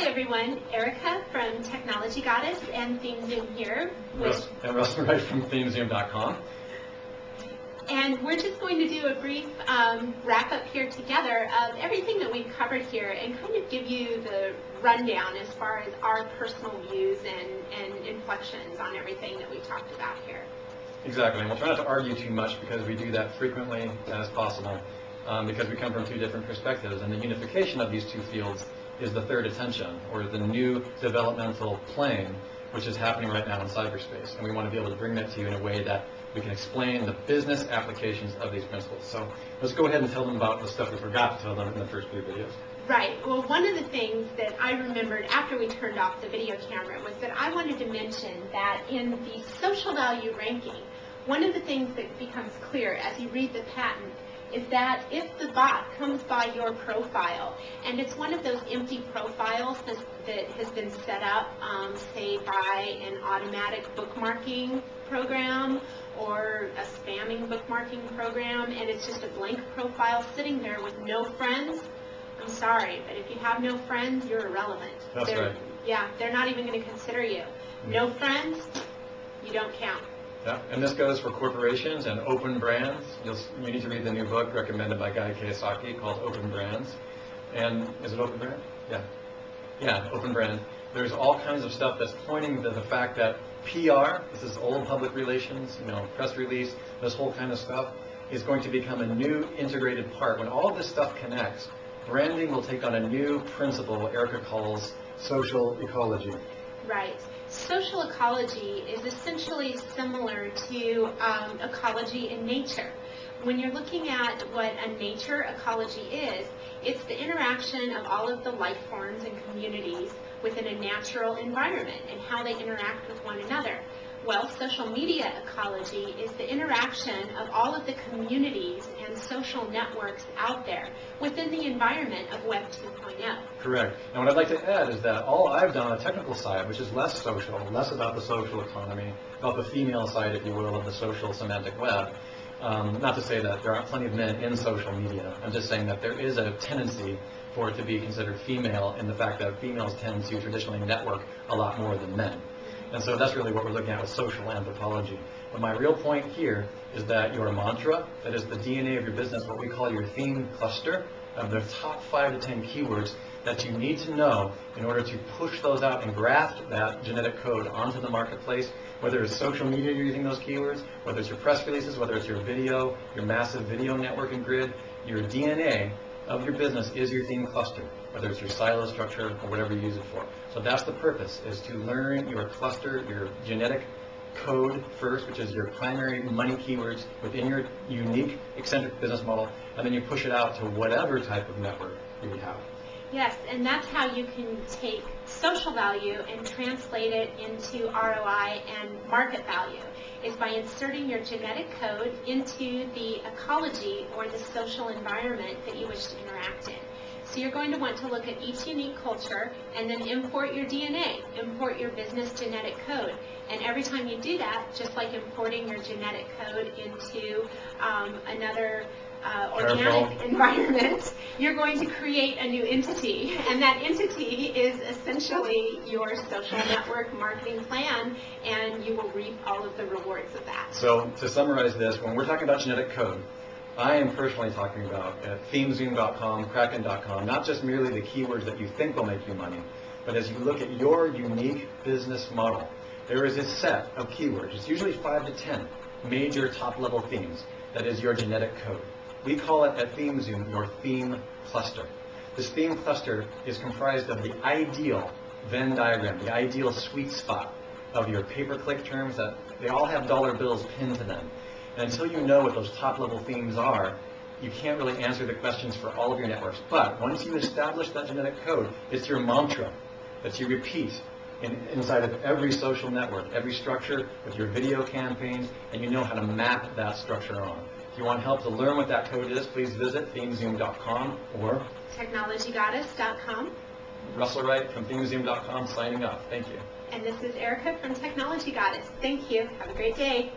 Hi everyone, Erica from Technology Goddess and ThemeZoom here. And Russell Wright from ThemeZoom.com. And we're just going to do a brief wrap up here together of everything that we've covered here and kind of give you the rundown as far as our personal views and inflections on everything that we've talked about here. Exactly, and we'll try not to argue too much because we do that frequently as possible because we come from two different perspectives, and the unification of these two fields is the third attention, or the new developmental plane, which is happening right now in cyberspace. And we want to be able to bring that to you in a way that we can explain the business applications of these principles. So let's go ahead and tell them about the stuff we forgot to tell them in the first few videos. Right. Well, one of the things that I remembered after we turned off the video camera was that I wanted to mention that in the social value ranking, one of the things that becomes clear as you read the patent is that if the bot comes by your profile, and it's one of those empty profiles that has been set up, say, by an automatic bookmarking program or a spamming bookmarking program, and it's just a blank profile sitting there with no friends, I'm sorry, but if you have no friends, you're irrelevant. That's right. Yeah, they're not even going to consider you. No friends, you don't count. Yeah, and this goes for corporations and open brands. You need to read the new book recommended by Guy Kiyosaki called Open Brands. And is it Open Brand? Yeah, Open Brand. There's all kinds of stuff that's pointing to the fact that PR, this is old public relations, press release, this whole kind of stuff, is going to become a new integrated part. When all of this stuff connects, branding will take on a new principle Erica calls social ecology. Right. Social ecology is essentially similar to ecology in nature. When you're looking at what a nature ecology is, it's the interaction of all of the life forms and communities within a natural environment and how they interact with one another. Well, social media ecology is the interaction of all of the communities and social networks out there within the environment of Web 2.0. Correct. And what I'd like to add is that all I've done on the technical side, which is less social, less about the social economy, about the female side, if you will, of the social semantic web, not to say that there aren't plenty of men in social media. I'm just saying that there is a tendency for it to be considered female in the fact that females tend to traditionally network a lot more than men. And so that's really what we're looking at with social anthropology. But my real point here is that your mantra, that is the DNA of your business, what we call your theme cluster, of the top 5 to 10 keywords that you need to know in order to push those out and graft that genetic code onto the marketplace, whether it's social media you're using those keywords, whether it's your press releases, whether it's your video, your massive video networking grid, your DNA of your business is your theme cluster, whether it's your silo structure or whatever you use it for. So that's the purpose, is to learn your cluster, your genetic code first, which is your primary money keywords within your unique eccentric business model, and then you push it out to whatever type of network you have. Yes, and that's how you can take social value and translate it into ROI and market value, is by inserting your genetic code into the ecology or the social environment that you wish to interact in. So you're going to want to look at each unique culture and then import your DNA, import your business genetic code. And every time you do that, just like importing your genetic code into another organic environment, you're going to create a new entity. And that entity is essentially your social network marketing plan, and you will reap all of the rewards of that. So to summarize this, when we're talking about genetic code, I am personally talking about at ThemeZoom.com, Kraken.com, not just merely the keywords that you think will make you money, but as you look at your unique business model, there is a set of keywords. It's usually 5 to 10 major top-level themes. That is your genetic code. We call it at ThemeZoom your theme cluster. This theme cluster is comprised of the ideal Venn diagram, the ideal sweet spot of your pay-per-click terms that they all have dollar bills pinned to them. And until you know what those top-level themes are, you can't really answer the questions for all of your networks. But once you establish that genetic code, it's your mantra that you repeat inside of every social network, every structure with your video campaigns, and you know how to map that structure on. If you want help to learn what that code is, please visit ThemeZoom.com or TechnologyGoddess.com. Russell Wright from ThemeZoom.com signing off. Thank you. And this is Erica from Technology Goddess. Thank you. Have a great day.